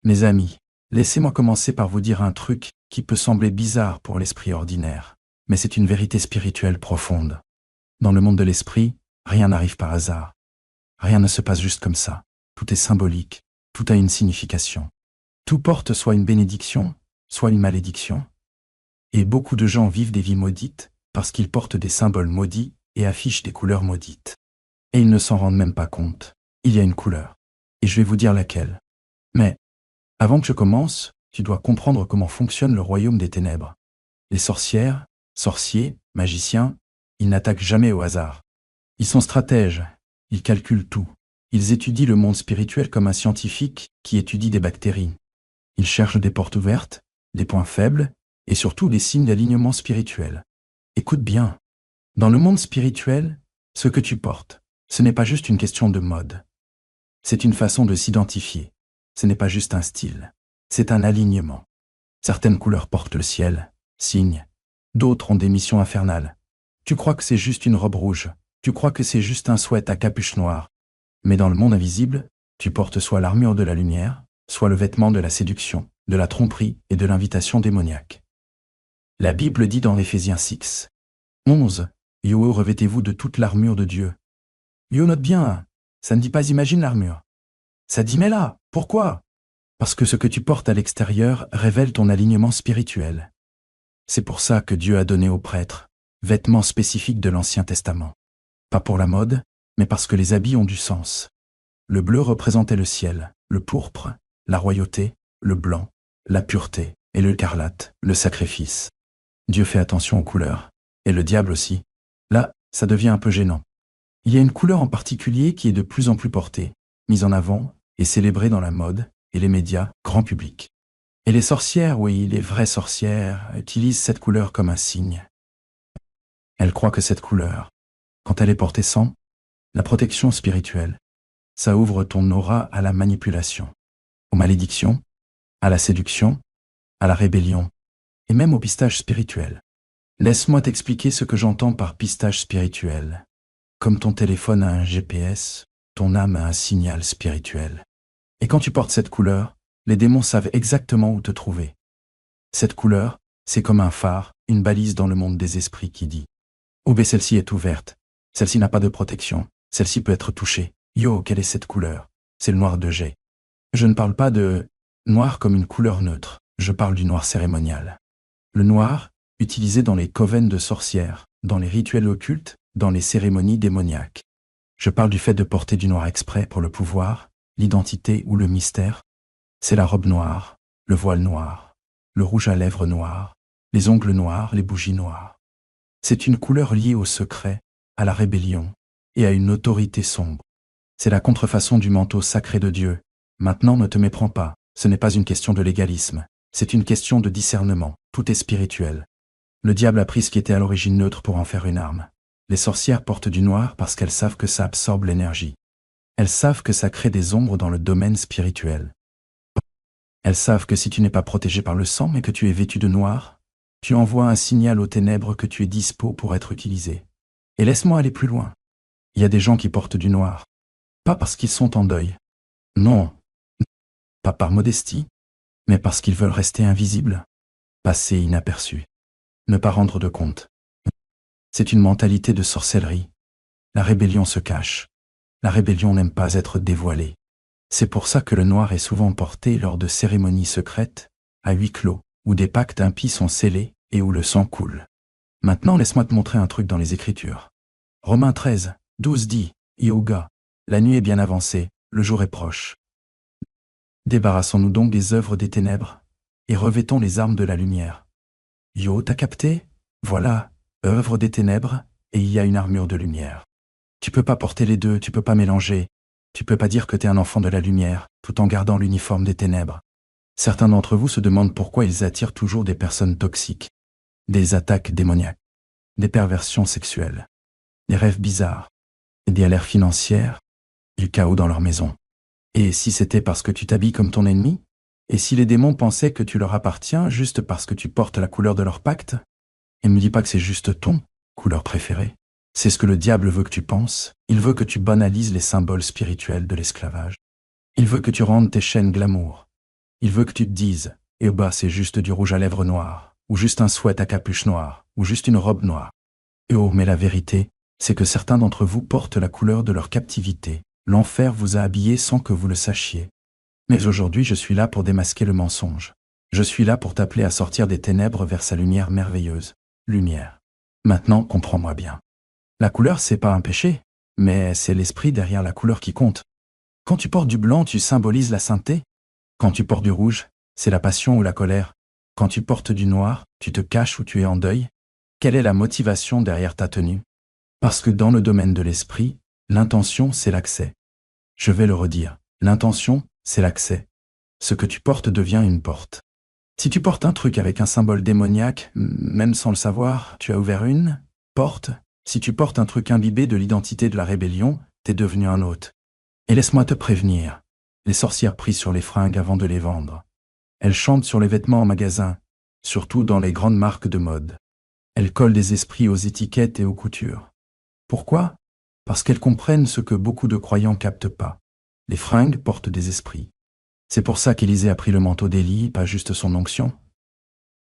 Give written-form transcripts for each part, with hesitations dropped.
Mes amis, laissez-moi commencer par vous dire un truc qui peut sembler bizarre pour l'esprit ordinaire, mais c'est une vérité spirituelle profonde. Dans le monde de l'esprit, rien n'arrive par hasard. Rien ne se passe juste comme ça. Tout est symbolique, tout a une signification. Tout porte soit une bénédiction, soit une malédiction. Et beaucoup de gens vivent des vies maudites parce qu'ils portent des symboles maudits et affichent des couleurs maudites. Et ils ne s'en rendent même pas compte. Il y a une couleur. Et je vais vous dire laquelle. Mais, avant que je commence, tu dois comprendre comment fonctionne le royaume des ténèbres. Les sorcières, sorciers, magiciens, ils n'attaquent jamais au hasard. Ils sont stratèges, ils calculent tout. Ils étudient le monde spirituel comme un scientifique qui étudie des bactéries. Ils cherchent des portes ouvertes, des points faibles, et surtout des signes d'alignement spirituel. Écoute bien. Dans le monde spirituel, ce que tu portes, ce n'est pas juste une question de mode. C'est une façon de s'identifier. Ce n'est pas juste un style. C'est un alignement. Certaines couleurs portent le ciel, signe. D'autres ont des missions infernales. Tu crois que c'est juste une robe rouge. Tu crois que c'est juste un sweat à capuche noire. Mais dans le monde invisible, tu portes soit l'armure de la lumière, soit le vêtement de la séduction, de la tromperie et de l'invitation démoniaque. La Bible dit dans Éphésiens 6, 11, « Yo, revêtez-vous de toute l'armure de Dieu. » Yo, note bien, ça ne dit pas « imagine l'armure ». Ça dit « mais là, pourquoi ?» Parce que ce que tu portes à l'extérieur révèle ton alignement spirituel. C'est pour ça que Dieu a donné aux prêtres vêtements spécifiques de l'Ancien Testament. Pas pour la mode, mais parce que les habits ont du sens. Le bleu représentait le ciel, le pourpre, la royauté, le blanc, la pureté, et le écarlate, le sacrifice. Dieu fait attention aux couleurs, et le diable aussi. Là, ça devient un peu gênant. Il y a une couleur en particulier qui est de plus en plus portée, mise en avant et célébrée dans la mode et les médias grand public. Et les sorcières, oui, les vraies sorcières, utilisent cette couleur comme un signe. Elles croient que cette couleur, quand elle est portée sans, la protection spirituelle, ça ouvre ton aura à la manipulation, aux malédictions, à la séduction, à la rébellion, et même au pistage spirituel. Laisse-moi t'expliquer ce que j'entends par pistage spirituel. Comme ton téléphone a un GPS, ton âme a un signal spirituel. Et quand tu portes cette couleur, les démons savent exactement où te trouver. Cette couleur, c'est comme un phare, une balise dans le monde des esprits qui dit « Oh, mais celle-ci est ouverte, celle-ci n'a pas de protection, celle-ci peut être touchée. Yo, quelle est cette couleur? C'est le noir de jet. » Je ne parle pas de noir comme une couleur neutre, je parle du noir cérémonial. Le noir, utilisé dans les covens de sorcières, dans les rituels occultes, dans les cérémonies démoniaques. Je parle du fait de porter du noir exprès pour le pouvoir, l'identité ou le mystère. C'est la robe noire, le voile noir, le rouge à lèvres noir, les ongles noirs, les bougies noires. C'est une couleur liée au secret, à la rébellion et à une autorité sombre. C'est la contrefaçon du manteau sacré de Dieu. Maintenant, ne te méprends pas, ce n'est pas une question de légalisme, c'est une question de discernement, tout est spirituel. Le diable a pris ce qui était à l'origine neutre pour en faire une arme. Les sorcières portent du noir parce qu'elles savent que ça absorbe l'énergie. Elles savent que ça crée des ombres dans le domaine spirituel. Elles savent que si tu n'es pas protégé par le sang mais que tu es vêtu de noir, tu envoies un signal aux ténèbres que tu es dispo pour être utilisé. Et laisse-moi aller plus loin. Il y a des gens qui portent du noir. Pas parce qu'ils sont en deuil. Non. Pas par modestie, mais parce qu'ils veulent rester invisibles, passer inaperçus, ne pas rendre de compte. C'est une mentalité de sorcellerie. La rébellion se cache. La rébellion n'aime pas être dévoilée. C'est pour ça que le noir est souvent porté lors de cérémonies secrètes, à huis clos, où des pactes impies sont scellés et où le sang coule. Maintenant, laisse-moi te montrer un truc dans les Écritures. Romains 13, 12 dit, « Yoga, la nuit est bien avancée, le jour est proche. Débarrassons-nous donc des œuvres des ténèbres et revêtons les armes de la lumière. » Yo, t'as capté? Voilà, œuvre des ténèbres et il y a une armure de lumière. Tu peux pas porter les deux, tu peux pas mélanger. Tu peux pas dire que t'es un enfant de la lumière, tout en gardant l'uniforme des ténèbres. Certains d'entre vous se demandent pourquoi ils attirent toujours des personnes toxiques, des attaques démoniaques, des perversions sexuelles, des rêves bizarres, des galères financières, du chaos dans leur maison. Et si c'était parce que tu t'habilles comme ton ennemi? Et si les démons pensaient que tu leur appartiens juste parce que tu portes la couleur de leur pacte? Et ne me dis pas que c'est juste ton couleur préférée. C'est ce que le diable veut que tu penses. Il veut que tu banalises les symboles spirituels de l'esclavage. Il veut que tu rendes tes chaînes glamour, Il veut que tu te dises, eh bah c'est juste du rouge à lèvres noir, ou juste un sweat à capuche noire, ou juste une robe noire. Et oh, mais la vérité, c'est que certains d'entre vous portent la couleur de leur captivité. L'enfer vous a habillé sans que vous le sachiez. Mais aujourd'hui, je suis là pour démasquer le mensonge. Je suis là pour t'appeler à sortir des ténèbres vers sa lumière merveilleuse. Lumière. Maintenant, comprends-moi bien. La couleur, c'est pas un péché, mais c'est l'esprit derrière la couleur qui compte. Quand tu portes du blanc, tu symbolises la sainteté. Quand tu portes du rouge, c'est la passion ou la colère. Quand tu portes du noir, tu te caches ou tu es en deuil. Quelle est la motivation derrière ta tenue? Parce que dans le domaine de l'esprit, l'intention, c'est l'accès. Je vais le redire. L'intention, c'est l'accès. Ce que tu portes devient une porte. Si tu portes un truc avec un symbole démoniaque, même sans le savoir, tu as ouvert une porte. Si tu portes un truc imbibé de l'identité de la rébellion, t'es devenu un hôte. Et laisse-moi te prévenir, les sorcières prient sur les fringues avant de les vendre. Elles chantent sur les vêtements en magasin, surtout dans les grandes marques de mode. Elles collent des esprits aux étiquettes et aux coutures. Pourquoi? Parce qu'elles comprennent ce que beaucoup de croyants captent pas. Les fringues portent des esprits. C'est pour ça qu'Élisée a pris le manteau d'Élie, pas juste son onction.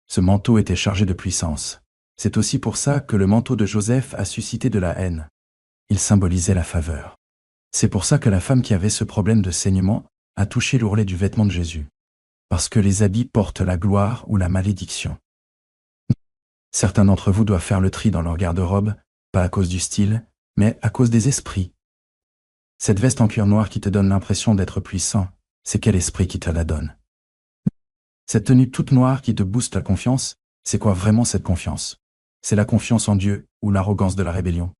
Ce manteau était chargé de puissance. C'est aussi pour ça que le manteau de Joseph a suscité de la haine. Il symbolisait la faveur. C'est pour ça que la femme qui avait ce problème de saignement a touché l'ourlet du vêtement de Jésus. Parce que les habits portent la gloire ou la malédiction. Certains d'entre vous doivent faire le tri dans leur garde-robe, pas à cause du style, mais à cause des esprits. Cette veste en cuir noir qui te donne l'impression d'être puissant, c'est quel esprit qui te la donne? Cette tenue toute noire qui te booste la confiance, c'est quoi vraiment cette confiance? C'est la confiance en Dieu ou l'arrogance de la rébellion?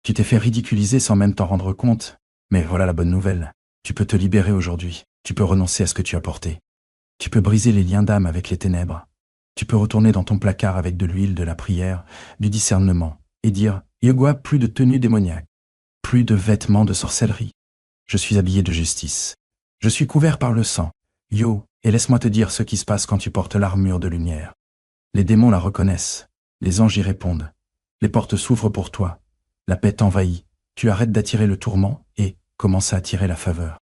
Tu t'es fait ridiculiser sans même t'en rendre compte, mais voilà la bonne nouvelle. Tu peux te libérer aujourd'hui, tu peux renoncer à ce que tu as porté. Tu peux briser les liens d'âme avec les ténèbres. Tu peux retourner dans ton placard avec de l'huile, de la prière, du discernement, et dire « Yegua, plus de tenue démoniaque, plus de vêtements de sorcellerie. Je suis habillé de justice. Je suis couvert par le sang. Yo, et laisse-moi te dire ce qui se passe quand tu portes l'armure de lumière. Les démons la reconnaissent. Les anges y répondent. Les portes s'ouvrent pour toi. La paix t'envahit. Tu arrêtes d'attirer le tourment et commences à attirer la faveur.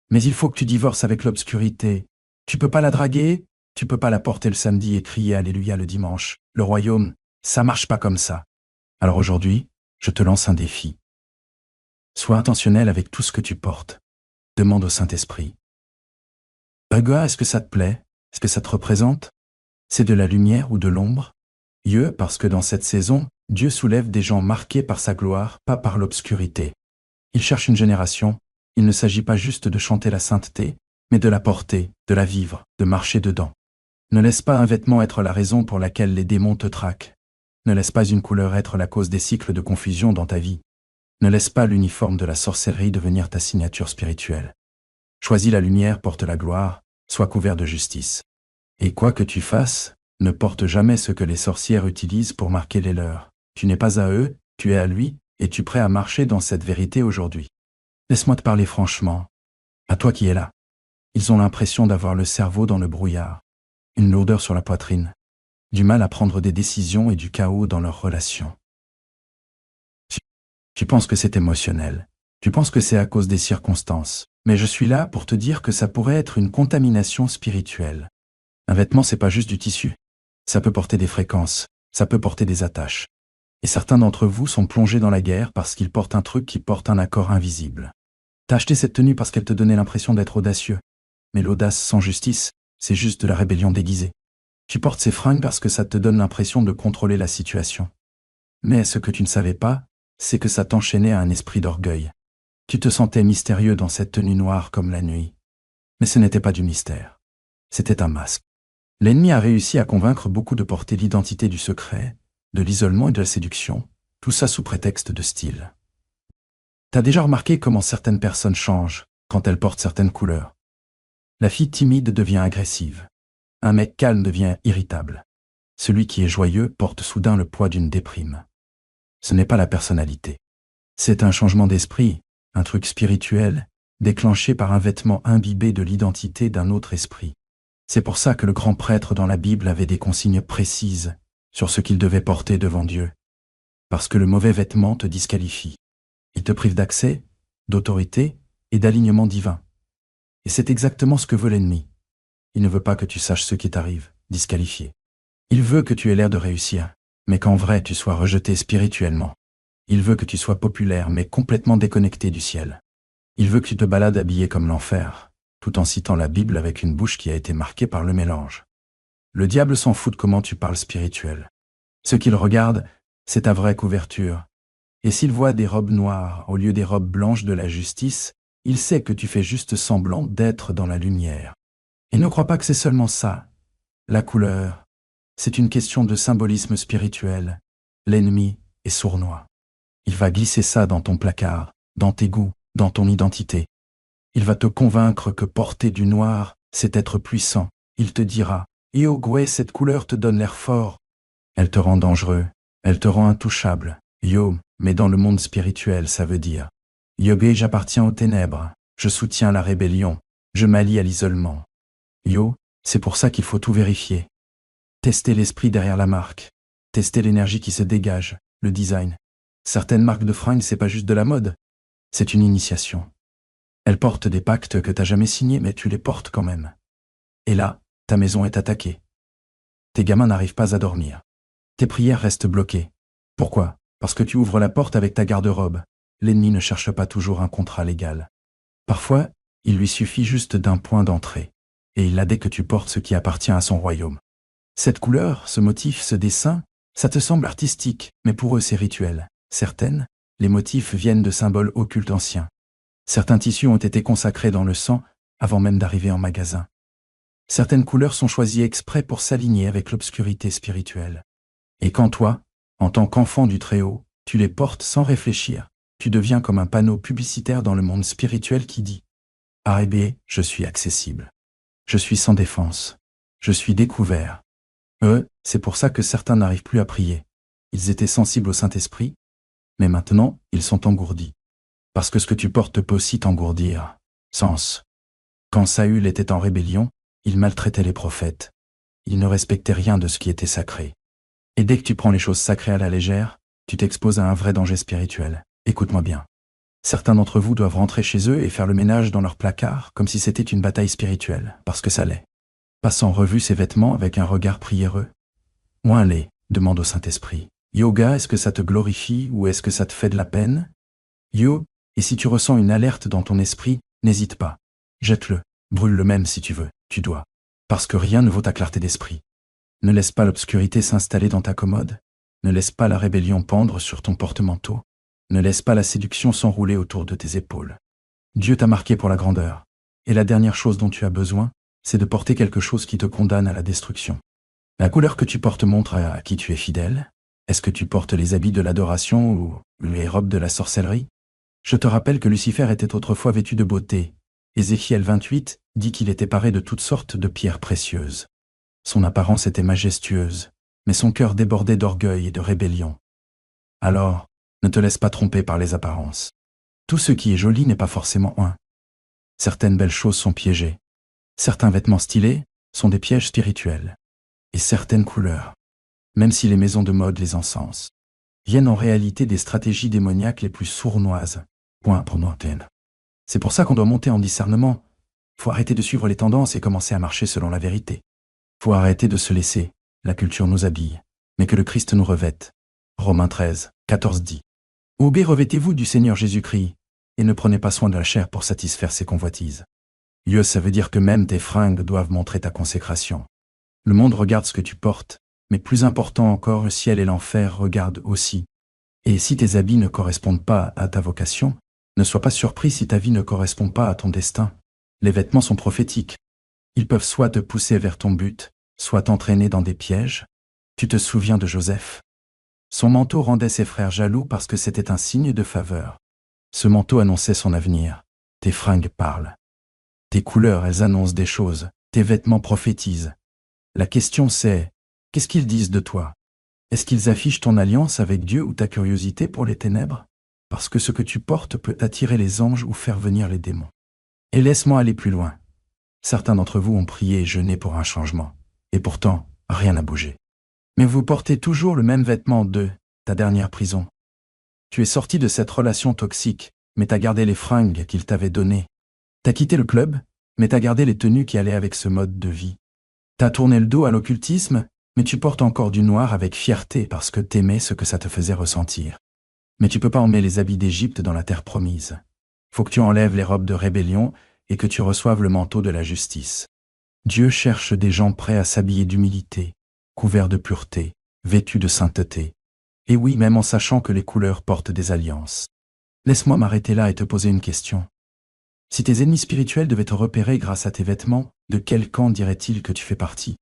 Mais il faut que tu divorces avec l'obscurité. Tu peux pas la draguer, tu peux pas la porter le samedi et crier Alléluia le dimanche. Le royaume, ça marche pas comme ça. Alors aujourd'hui, je te lance un défi. Sois intentionnel avec tout ce que tu portes. Demande au Saint-Esprit. Bagua, est-ce que ça te plaît? Est-ce que ça te représente? C'est de la lumière ou de l'ombre? Parce que dans cette saison, Dieu soulève des gens marqués par sa gloire, pas par l'obscurité. Il cherche une génération. Il ne s'agit pas juste de chanter la sainteté, mais de la porter, de la vivre, de marcher dedans. Ne laisse pas un vêtement être la raison pour laquelle les démons te traquent. Ne laisse pas une couleur être la cause des cycles de confusion dans ta vie. Ne laisse pas l'uniforme de la sorcellerie devenir ta signature spirituelle. Choisis la lumière, porte la gloire, sois couvert de justice. Et quoi que tu fasses, ne porte jamais ce que les sorcières utilisent pour marquer les leurs. Tu n'es pas à eux, tu es à lui, et tu es prêt à marcher dans cette vérité aujourd'hui. Laisse-moi te parler franchement. À toi qui es là. Ils ont l'impression d'avoir le cerveau dans le brouillard, une lourdeur sur la poitrine, du mal à prendre des décisions et du chaos dans leurs relations. Tu penses que c'est émotionnel, tu penses que c'est à cause des circonstances, mais je suis là pour te dire que ça pourrait être une contamination spirituelle. Un vêtement, c'est pas juste du tissu. Ça peut porter des fréquences, ça peut porter des attaches. Et certains d'entre vous sont plongés dans la guerre parce qu'ils portent un truc qui porte un accord invisible. T'as acheté cette tenue parce qu'elle te donnait l'impression d'être audacieux. Mais l'audace sans justice, c'est juste de la rébellion déguisée. Tu portes ces fringues parce que ça te donne l'impression de contrôler la situation. Mais ce que tu ne savais pas, c'est que ça t'enchaînait à un esprit d'orgueil. Tu te sentais mystérieux dans cette tenue noire comme la nuit. Mais ce n'était pas du mystère. C'était un masque. L'ennemi a réussi à convaincre beaucoup de porter l'identité du secret, de l'isolement et de la séduction, tout ça sous prétexte de style. T'as déjà remarqué comment certaines personnes changent quand elles portent certaines couleurs? La fille timide devient agressive. Un mec calme devient irritable. Celui qui est joyeux porte soudain le poids d'une déprime. Ce n'est pas la personnalité. C'est un changement d'esprit, un truc spirituel, déclenché par un vêtement imbibé de l'identité d'un autre esprit. C'est pour ça que le grand prêtre dans la Bible avait des consignes précises sur ce qu'il devait porter devant Dieu. Parce que le mauvais vêtement te disqualifie. Il te prive d'accès, d'autorité et d'alignement divin. Et c'est exactement ce que veut l'ennemi. Il ne veut pas que tu saches ce qui t'arrive, disqualifié. Il veut que tu aies l'air de réussir, mais qu'en vrai tu sois rejeté spirituellement. Il veut que tu sois populaire, mais complètement déconnecté du ciel. Il veut que tu te balades habillé comme l'enfer, tout en citant la Bible avec une bouche qui a été marquée par le mélange. Le diable s'en fout de comment tu parles spirituel. Ce qu'il regarde, c'est ta vraie couverture. Et s'il voit des robes noires au lieu des robes blanches de la justice, il sait que tu fais juste semblant d'être dans la lumière. Et ne crois pas que c'est seulement ça. La couleur, c'est une question de symbolisme spirituel. L'ennemi est sournois. Il va glisser ça dans ton placard, dans tes goûts, dans ton identité. Il va te convaincre que porter du noir, c'est être puissant. Il te dira « Yo, Gwe, cette couleur te donne l'air fort. Elle te rend dangereux, elle te rend intouchable. Yo, mais dans le monde spirituel, ça veut dire « Yogé, j'appartiens aux ténèbres, je soutiens la rébellion, je m'allie à l'isolement. » Yo, c'est pour ça qu'il faut tout vérifier. Tester l'esprit derrière la marque. Tester l'énergie qui se dégage, le design. Certaines marques de fringues, c'est pas juste de la mode. C'est une initiation. Elles portent des pactes que t'as jamais signés, mais tu les portes quand même. Et là, ta maison est attaquée. Tes gamins n'arrivent pas à dormir. Tes prières restent bloquées. Pourquoi? Parce que tu ouvres la porte avec ta garde-robe. L'ennemi ne cherche pas toujours un contrat légal. Parfois, il lui suffit juste d'un point d'entrée. Et il a dès que tu portes ce qui appartient à son royaume. Cette couleur, ce motif, ce dessin, ça te semble artistique, mais pour eux c'est rituel. Certaines, les motifs viennent de symboles occultes anciens. Certains tissus ont été consacrés dans le sang avant même d'arriver en magasin. Certaines couleurs sont choisies exprès pour s'aligner avec l'obscurité spirituelle. Et quand toi, en tant qu'enfant du Très-Haut, tu les portes sans réfléchir, tu deviens comme un panneau publicitaire dans le monde spirituel qui dit « Arébé, je suis accessible. Je suis sans défense. Je suis découvert. » C'est pour ça que certains n'arrivent plus à prier. Ils étaient sensibles au Saint-Esprit, mais maintenant, ils sont engourdis. Parce que ce que tu portes peut aussi t'engourdir. Sens. Quand Saül était en rébellion, il maltraitait les prophètes. Il ne respectait rien de ce qui était sacré. Et dès que tu prends les choses sacrées à la légère, tu t'exposes à un vrai danger spirituel. Écoute-moi bien. Certains d'entre vous doivent rentrer chez eux et faire le ménage dans leur placard comme si c'était une bataille spirituelle, parce que ça l'est. Passe en revue ses vêtements avec un regard priéreux. Moins les, demande au Saint-Esprit. Yoga, est-ce que ça te glorifie ou est-ce que ça te fait de la peine? Yo, et si tu ressens une alerte dans ton esprit, n'hésite pas. Jette-le, brûle-le même si tu veux, tu dois. Parce que rien ne vaut ta clarté d'esprit. Ne laisse pas l'obscurité s'installer dans ta commode. Ne laisse pas la rébellion pendre sur ton porte-manteau. Ne laisse pas la séduction s'enrouler autour de tes épaules. Dieu t'a marqué pour la grandeur. Et la dernière chose dont tu as besoin, c'est de porter quelque chose qui te condamne à la destruction. La couleur que tu portes montre à qui tu es fidèle. Est-ce que tu portes les habits de l'adoration ou les robes de la sorcellerie? Je te rappelle que Lucifer était autrefois vêtu de beauté. Ézéchiel 28 dit qu'il était paré de toutes sortes de pierres précieuses. Son apparence était majestueuse, mais son cœur débordait d'orgueil et de rébellion. Alors, ne te laisse pas tromper par les apparences. Tout ce qui est joli n'est pas forcément un. Certaines belles choses sont piégées. Certains vêtements stylés sont des pièges spirituels. Et certaines couleurs, même si les maisons de mode les encensent, viennent en réalité des stratégies démoniaques les plus sournoises. Point pour nous. C'est pour ça qu'on doit monter en discernement. Faut arrêter de suivre les tendances et commencer à marcher selon la vérité. Faut arrêter de se laisser. La culture nous habille, mais que le Christ nous revête. Romains 13, 14 dit. Obé, revêtez-vous du Seigneur Jésus-Christ, et ne prenez pas soin de la chair pour satisfaire ses convoitises. Dieu, ça veut dire que même tes fringues doivent montrer ta consécration. Le monde regarde ce que tu portes, mais plus important encore, le ciel et l'enfer regardent aussi. Et si tes habits ne correspondent pas à ta vocation, ne sois pas surpris si ta vie ne correspond pas à ton destin. Les vêtements sont prophétiques. Ils peuvent soit te pousser vers ton but, soit t'entraîner dans des pièges. Tu te souviens de Joseph? Son manteau rendait ses frères jaloux parce que c'était un signe de faveur. Ce manteau annonçait son avenir. Tes fringues parlent. Tes couleurs, elles annoncent des choses. Tes vêtements prophétisent. La question c'est, qu'est-ce qu'ils disent de toi? Est-ce qu'ils affichent ton alliance avec Dieu ou ta curiosité pour les ténèbres? Parce que ce que tu portes peut attirer les anges ou faire venir les démons. Et laisse-moi aller plus loin. Certains d'entre vous ont prié et jeûné pour un changement. Et pourtant, rien n'a bougé. Mais vous portez toujours le même vêtement de ta dernière prison. Tu es sorti de cette relation toxique, mais t'as gardé les fringues qu'il t'avait données. T'as quitté le club, mais t'as gardé les tenues qui allaient avec ce mode de vie. T'as tourné le dos à l'occultisme, mais tu portes encore du noir avec fierté parce que t'aimais ce que ça te faisait ressentir. Mais tu peux pas emmener les habits d'Égypte dans la terre promise. Faut que tu enlèves les robes de rébellion et que tu reçoives le manteau de la justice. Dieu cherche des gens prêts à s'habiller d'humilité, couverts de pureté, vêtus de sainteté. Et oui, même en sachant que les couleurs portent des alliances. Laisse-moi m'arrêter là et te poser une question. Si tes ennemis spirituels devaient te repérer grâce à tes vêtements, de quel camp dirait-il que tu fais partie?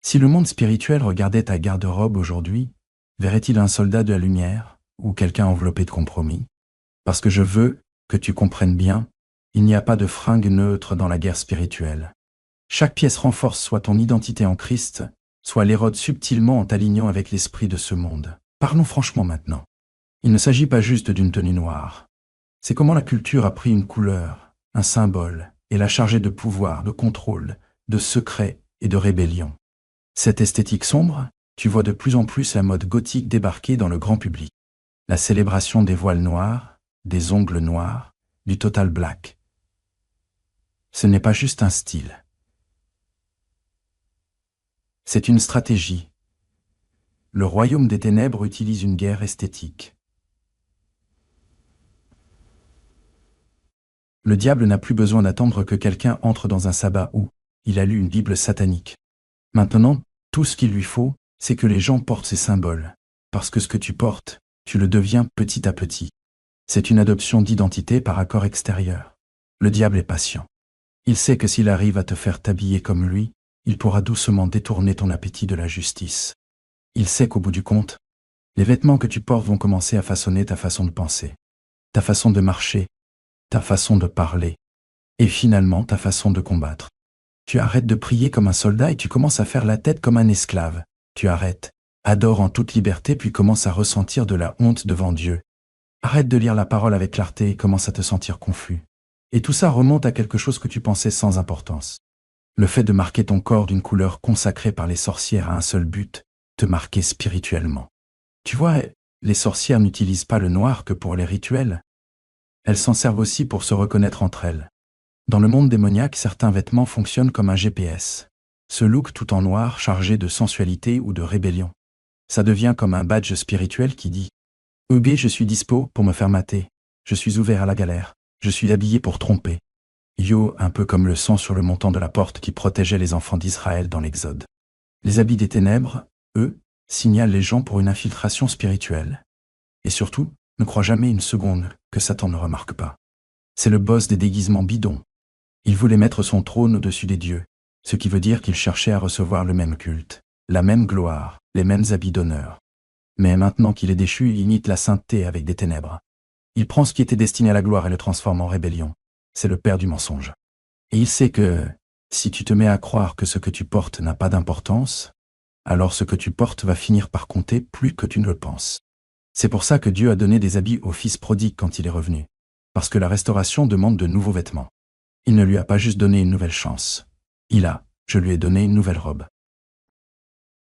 Si le monde spirituel regardait ta garde-robe aujourd'hui, verrait-il un soldat de la lumière ou quelqu'un enveloppé de compromis? Parce que je veux que tu comprennes bien, il n'y a pas de fringue neutre dans la guerre spirituelle. Chaque pièce renforce soit ton identité en Christ, soit l'érode subtilement en t'alignant avec l'esprit de ce monde. Parlons franchement maintenant. Il ne s'agit pas juste d'une tenue noire. C'est comment la culture a pris une couleur, un symbole, et l'a chargé de pouvoir, de contrôle, de secret et de rébellion. Cette esthétique sombre, tu vois de plus en plus la mode gothique débarquer dans le grand public. La célébration des voiles noirs, des ongles noirs, du total black. Ce n'est pas juste un style. C'est une stratégie. Le royaume des ténèbres utilise une guerre esthétique. Le diable n'a plus besoin d'attendre que quelqu'un entre dans un sabbat où il a lu une Bible satanique. Maintenant, tout ce qu'il lui faut, c'est que les gens portent ces symboles. Parce que ce que tu portes, tu le deviens petit à petit. C'est une adoption d'identité par accord extérieur. Le diable est patient. Il sait que s'il arrive à te faire t'habiller comme lui, il pourra doucement détourner ton appétit de la justice. Il sait qu'au bout du compte, les vêtements que tu portes vont commencer à façonner ta façon de penser, ta façon de marcher, ta façon de parler, et finalement ta façon de combattre. Tu arrêtes de prier comme un soldat et tu commences à faire la tête comme un esclave. Tu arrêtes, adore en toute liberté puis commences à ressentir de la honte devant Dieu. Arrête de lire la parole avec clarté et commence à te sentir confus. Et tout ça remonte à quelque chose que tu pensais sans importance. Le fait de marquer ton corps d'une couleur consacrée par les sorcières à un seul but, te marquer spirituellement. Tu vois, les sorcières n'utilisent pas le noir que pour les rituels. Elles s'en servent aussi pour se reconnaître entre elles. Dans le monde démoniaque, certains vêtements fonctionnent comme un GPS. Ce look tout en noir chargé de sensualité ou de rébellion. Ça devient comme un badge spirituel qui dit « EB, je suis dispo pour me faire mater. Je suis ouvert à la galère. Je suis habillé pour tromper. » Yo, un peu comme le sang sur le montant de la porte qui protégeait les enfants d'Israël dans l'Exode. Les habits des ténèbres, eux, signalent les gens pour une infiltration spirituelle. Et surtout, ne crois jamais une seconde que Satan ne remarque pas. C'est le boss des déguisements bidons. Il voulait mettre son trône au-dessus des dieux, ce qui veut dire qu'il cherchait à recevoir le même culte, la même gloire, les mêmes habits d'honneur. Mais maintenant qu'il est déchu, il imite la sainteté avec des ténèbres. Il prend ce qui était destiné à la gloire et le transforme en rébellion. C'est le père du mensonge. Et il sait que, si tu te mets à croire que ce que tu portes n'a pas d'importance, alors ce que tu portes va finir par compter plus que tu ne le penses. C'est pour ça que Dieu a donné des habits au fils prodigue quand il est revenu. Parce que la restauration demande de nouveaux vêtements. Il ne lui a pas juste donné une nouvelle chance. Je lui ai donné une nouvelle robe.